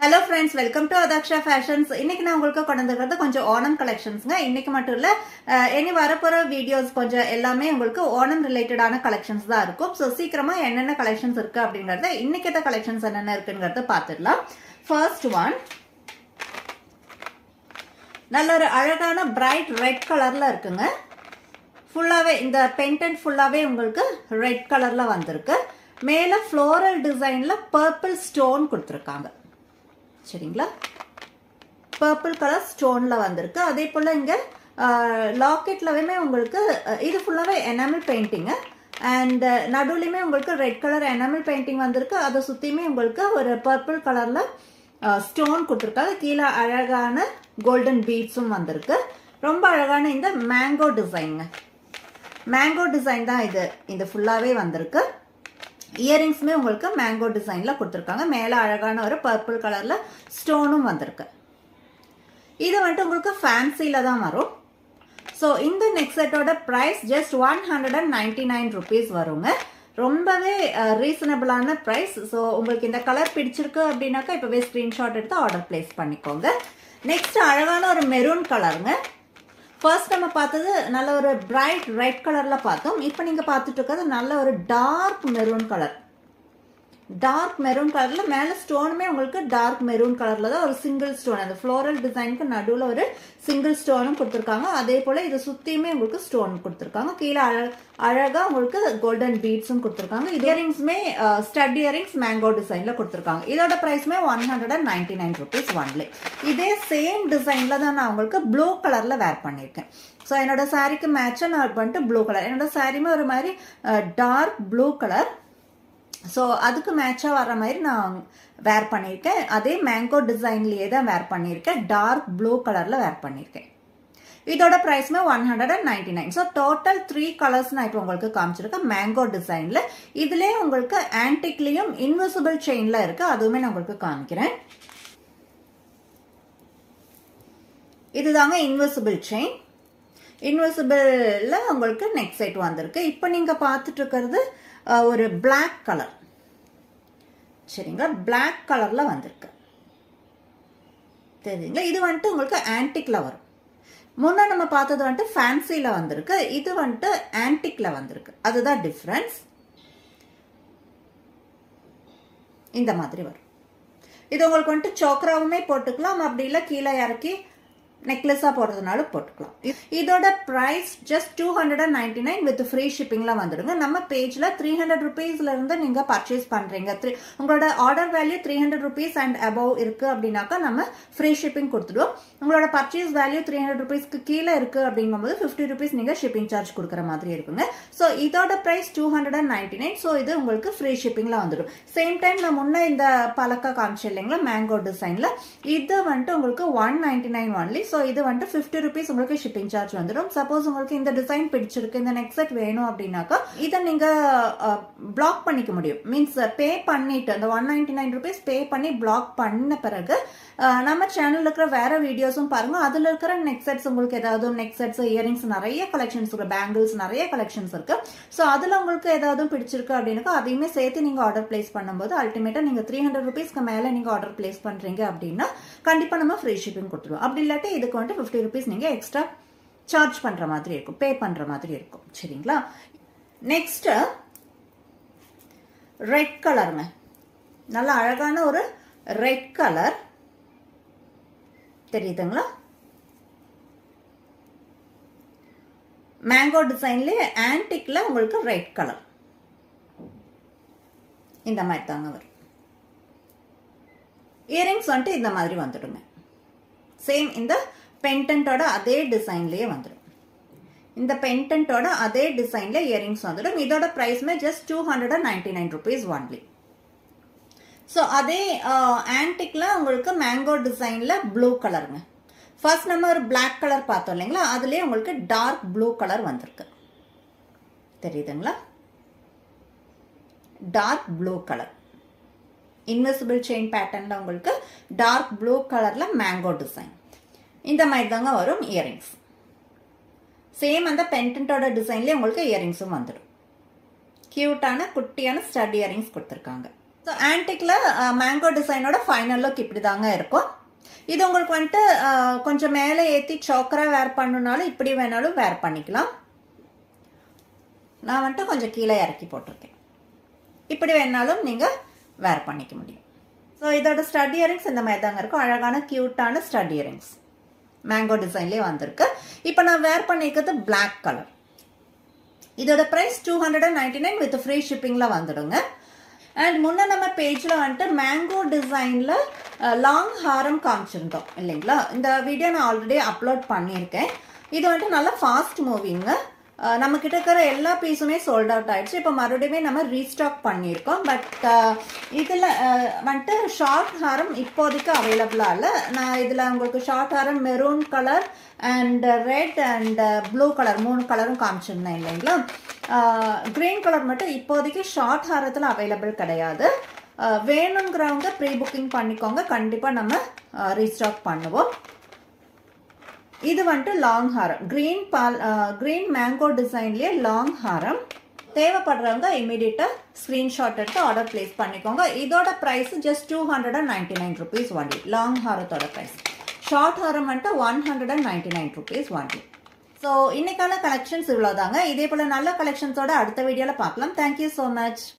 Hello friends, welcome to Adaksha Fashions. இன்னைக்கு நான் உங்களுக்கு கொண்டு வந்திருக்கிறது கொஞ்சம் ஓணம் கலெக்ஷன்ஸ்ங்க. இன்னைக்கு மட்டும் இல்ல, இனி வரப்போற வீடியோஸ் கொஞ்சம் எல்லாமே உங்களுக்கு ஓணம் ரிலேட்டடான கலெக்ஷன்ஸ் தான் இருக்கும். சோ சீக்கிரமா என்னென்ன கலெக்ஷன்ஸ் இருக்கு அப்படிங்கறத இன்னைக்கு கலெக்ஷன்ஸ் என்னென்ன இருக்குங்கறத பார்த்துடலாம். ஃபர்ஸ்ட் ஒன் நல்ல ஒரு அழகான பிரைட் ரெட் கலர்ல இருக்குங்க. ஃபுல்லாவே இந்த பெண்டன்ட் ஃபுல்லாவே உங்களுக்கு ரெட் கலர்ல வந்திருக்கு. மேல ஃப்ளோரல் டிசைன்ல பர்பிள் ஸ்டோன் கொடுத்திருக்காங்க. சரிங்களா, பர்பிள் கலர் ஸ்டோன்ல வந்திருக்கு. அதே போல இங்க லாக்கெட்லவே உங்களுக்கு இது ஃபுல்லாவே எனாமல் பெயிண்டிங் அண்ட் நடுவுலயுமே உங்களுக்கு ரெட் கலர் எனாமல் பெயிண்டிங் வந்திருக்கு. அதை சுத்தியுமே உங்களுக்கு ஒரு பர்பிள் கலர்ல ஸ்டோன் கொடுத்துருக்காங்க. கீழே அழகான கோல்டன் பீட்ஸும் வந்திருக்கு. ரொம்ப அழகான இந்த மேங்கோ டிசைன், மேங்கோ டிசைன் தான் இது ஃபுல்லாவே வந்திருக்கு. இயரிங்ஸ்மே உங்களுக்கு மேங்கோ டிசைன்ல கொடுத்துருக்காங்க. மேல அழகான ஒரு பர்பிள் கலர்ல ஸ்டோனும் வந்திருக்கு. இது வந்துட்டு உங்களுக்கு ஃபேன்சில தான் வரும். ஸோ இந்த நெக் செட்டோட பிரைஸ் ஜஸ்ட் 199 rupees வருங்க. ரொம்பவே ரீசனபிளான பிரைஸ். ஸோ உங்களுக்கு இந்த கலர் பிடிச்சிருக்கு அப்படின்னாக்கா இப்பவே ஸ்கிரீன்ஷாட் எடுத்து ஆர்டர் பிளேஸ் பண்ணிக்கோங்க. நெக்ஸ்ட் அழகான ஒரு மெரூன் கலருங்க. ஃபர்ஸ்ட் நம்ம பார்த்தது நல்ல ஒரு பிரைட் ரெட் கலர்ல பார்த்தோம். இப்போ நீங்க பார்த்துட்டு இருக்கிறது நல்ல ஒரு dark maroon colour. Dark maroon கலர்ல மேல ஸ்டோனுமே உங்களுக்கு டார்க் மெரூன் கலர்ல தான் ஒரு சிங்கிள் ஸ்டோன், அந்த ஃப்ளோரல் டிசைனுக்கு நடுவில் ஒரு சிங்கிள் ஸ்டோனும் கொடுத்துருக்காங்க. அதே போல இது சுத்தியுமே உங்களுக்கு ஸ்டோன் கொடுத்துருக்காங்க. கீழே அழகா உங்களுக்கு கோல்டன் பீட்ஸும் கொடுத்துருக்காங்க. இயரிங்ஸ்மே ஸ்டட் இயரிங்ஸ் மேங்கோ டிசைன்ல கொடுத்துருக்காங்க. இதோட பிரைஸ்மே 199 rupees ஒன்லி. இதே சேம் டிசைன்ல தான் நான் உங்களுக்கு ப்ளூ கலர்ல வேர் பண்ணியிருக்கேன். ஸோ என்னோட சாரிக்கு மேட்சா நான் பண்ணிட்டு ப்ளூ கலர், என்னோட சாரியுமே ஒரு மாதிரி டார்க் ப்ளூ கலர். ஸோ அதுக்கு மேட்சா வர்ற மாதிரி நான் வேர் பண்ணியிருக்கேன். அதே மேங்கோ டிசைன்லயே தான் வேர் பண்ணியிருக்கேன். டார்க் ப்ளூ கலர்ல வேர் பண்ணியிருக்கேன். இதோட பிரைஸ்மே 199. ஸோ டோட்டல் 3 கலர்ஸ் நான் இப்போ உங்களுக்கு காமிச்சிருக்கேன் மேங்கோ டிசைன்ல. இதுலயே உங்களுக்கு ஆன்டிக்லயும் இன்விசிபிள் செயின்ல இருக்கு. அதுவுமே நான் உங்களுக்கு காமிக்கிறேன். இதுதாங்க இன்விசிபிள் செயின். இன்விசிபிள்ல உங்களுக்கு நெக் செட் வந்திருக்கு. இப்போ நீங்க பார்த்துட்டு இருக்கிறது ஒரு பிளாக் கலர். சரிங்களா, பிளாக் கலர்ல வந்திருக்கு. தெரியுங்களா, இது வந்துட்டு உங்களுக்கு ஆன்டிக்ல வரும். முன்ன நம்ம பார்த்தது வந்துட்டு ஃபேன்சில வந்திருக்கு. இது வந்துட்டு ஆன்டிக்ல வந்திருக்கு. அதுதான் டிஃபரன்ஸ். இந்த மாதிரி வரும். இது உங்களுக்கு வந்துட்டு சோக்ராவுமே போட்டுக்கலாம், அப்படி இல்லை கீழே இறக்கி நெக்லஸா போடுறதுனால போட்டுக்கலாம். இதோட பிரைஸ் ஜஸ்ட் 299 வித் ஃப்ரீ ஷிப்பிங்ல வந்துடுங்க. நம்ம பேஜ்ல 300 rupeesல இருந்து நீங்க பர்ச்சேஸ் பண்றீங்க, உங்களோட order value 300 rupees and above இருக்கு அப்படின்னாக்கா நம்ம ஃப்ரீ ஷிப்பிங் கொடுத்துடுவோம். உங்களோட பர்ச்சேஸ் வேல்யூ 300 rupeesக்கு கீழே இருக்கு அப்படிங்கும்போது 50 rupees நீங்க ஷிப்பிங் சார்ஜ் கொடுக்குற மாதிரி இருக்குங்க. ஸோ இதோட பிரைஸ் 299. ஸோ இது உங்களுக்கு ஃப்ரீ ஷிப்பிங்ல வந்துடும். சேம் டைம் நான் முன்ன இந்த பலக்கா காமிச்சு இல்லைங்களா மேங்கோ டிசைன்ல, இது வந்துட்டு உங்களுக்கு 199 ஒன்லி. ஸோ இது வந்துட்டு 50 rupees உங்களுக்கு ஷிப்பிங் சார்ஜ் வந்துடும். சப்போஸ் உங்களுக்கு இந்த டிசைன் பிடிச்சிருக்கு, இந்த நெக் செட் வேணும் அப்படின்னாக்கா இதை நீங்க பிளாக் பண்ணிக்க முடியும். மீன்ஸ் பே பண்ணிட்டு அந்த 199 rupees பே பண்ணி பிளாக் பண்ண பிறகு நம்ம சேனல்ல இருக்கிற வேற வீடியோஸும் பாருங்க. அதுல இருக்கிற நெக் செட்ஸ் உங்களுக்கு ஏதாவது நெக் செட்ஸ், இயரிங்ஸ் நிறைய கலெக்ஷன்ஸ் இருக்கு, பேங்கிள்ஸ் நிறைய கலெக்ஷன்ஸ் இருக்கு. ஸோ அதுல உங்களுக்கு ஏதாவது பிடிச்சிருக்கு அப்படின்னாக்கா அதையுமே சேர்த்து நீங்க ஆர்டர் பிளேஸ் பண்ணும்போது அல்டிமேட்டா நீங்க 300 rupeesக்கு மேல நீங்க ஆர்டர் பிளேஸ் பண்றீங்க அப்படின்னா கண்டிப்பா நம்ம ஃப்ரீ ஷிப்பிங் கொடுத்துருவோம். அப்படி இல்லாட்டி இதுக்கு வந்துட்டு 50 rupees நீங்க எக்ஸ்ட்ரா சார்ஜ் பண்ற மாதிரி இருக்கும், பே பண்ற மாதிரி இருக்கும். சரிங்களா, நெக்ஸ்ட் ரெட் கலருங்க. நல்ல அழகான ஒரு ரெட் கலர் தெரியுதுங்களா, மேங்கோ டிசைன்லயே ஆன்டிக்ல உங்களுக்கு ரெட் கலர் இந்த மாதிரி தாங்க வரும். இயரிங்ஸ் வந்துட்டு இந்த மாதிரி வந்துடுங்க. சேம் இந்த பெண்டன்ட்டோட அதே டிசைன்லயே வந்துடும். இந்த பெண்டன்ட்டோட அதே டிசைன்ல இயரிங்ஸ் வந்துடும். இதோட பிரைஸ்மே ஜஸ்ட் 299 rupees ஒன்லி. ஸோ அதே ஆன்டிக்ல உங்களுக்கு மேங்கோ டிசைன்ல ப்ளூ கலருங்க. ஃபர்ஸ்ட் நம்ம ஒரு பிளாக் கலர் பார்த்தோம் இல்லைங்களா, அதுலயே உங்களுக்கு டார்க் ப்ளூ கலர் வந்திருக்கு. தெரியுதுங்களா, dark blue colour invisible chain பேட்டர்ன்ல உங்களுக்கு டார்க் ப்ளூ கலர்ல மேங்கோ டிசைன் இந்த மாதிரி தாங்க வரும் இயரிங்ஸ். சேம் அந்த பெண்டன்ட்டோட டிசைன்லயே உங்களுக்கு இயரிங்ஸும் வந்துடும். கியூட்டான குட்டியான ஸ்டட் இயரிங்ஸ் கொடுத்துருக்காங்க. ஸோ ஆன்டிக்ல மேங்கோ டிசைனோட ஃபைனல் லுக் இப்படி தாங்க இருக்கும். இது உங்களுக்கு வந்துட்டு கொஞ்சம் மேலே ஏற்றி சோக்கரா வேர் பண்ணணுனாலும் இப்படி வேணாலும் வேர் பண்ணிக்கலாம். நான் வந்துட்டு கொஞ்சம் கீழே இறக்கி போட்டிருக்கேன். இப்படி வேணாலும் நீங்கள் வேர் பண்ணிக்க முடியும். ஸோ இதோட ஸ்டட் இயரிங்ஸ் இந்த மாதிரி தாங்க இருக்கும். அழகான க்யூட்டான ஸ்டட் இயரிங்ஸ் மேங்கோ டிசைன்லேயே வந்திருக்கு. இப்போ நான் வேர் பண்ணிக்கிறது பிளாக் கலர். இதோட ப்ரைஸ் 299 வித் ஃப்ரீ ஷிப்பிங்கில் வந்துடுங்க. அண்ட் முன்ன நம்ம பேஜில் வந்துட்டு மேங்கோ டிசைனில் லாங் ஹாரம் காமிச்சிருந்தோம் இல்லைங்களா? இந்த வீடியோ நான் ஆல்ரெடி அப்லோட் பண்ணியிருக்கேன். இது வந்துட்டு நல்லா ஃபாஸ்ட் மூவிங்க. நம்மக்கிட்ட இருக்கிற எல்லா பீஸுமே சோல்ட் அவுட் ஆயிடுச்சு. இப்போ மறுபடியும் நம்ம ரீஸ்டாக் பண்ணியிருக்கோம். பட் இதில் வந்துட்டு ஷார்ட் ஹாரம் இப்போதைக்கு அவைலபிளாக இல்லை. நான் இதில் உங்களுக்கு short Haram maroon colour and red and blue colour 3 கலரும் காமிச்சிருந்தேன் இல்லைங்களா? கிரீன் கலர் மட்டும் இப்போதைக்கு ஷார்ட் ஹாரத்தில் அவைலபிள் கிடையாது. வேணுங்கிறவங்க ப்ரீ புக்கிங் பண்ணிக்கோங்க. கண்டிப்பாக நம்ம ரீஸ்டாக் பண்ணுவோம். இது வந்துட்டு லாங் ஹாரம் கிரீன் மேங்கோ டிசைன்லேயே லாங் ஹாரம். தேவைப்படுறவங்க இமீடியட்டாக ஸ்க்ரீன்ஷாட் எடுத்து ஆர்டர் பிளேஸ் பண்ணிக்கோங்க. இதோட price just 299 rupees only. Long ஹாரத்தோட ப்ரைஸ். ஷார்ட் ஹாரம் வந்துட்டு 199 rupees ஒன்லி. ஸோ இன்னைக்கான கலெக்ஷன்ஸ் இவ்வளோதாங்க. இதே போல் நல்ல கலெக்ஷன்ஸோட அடுத்த வீடியோவில் பார்க்கலாம். Thank you so much.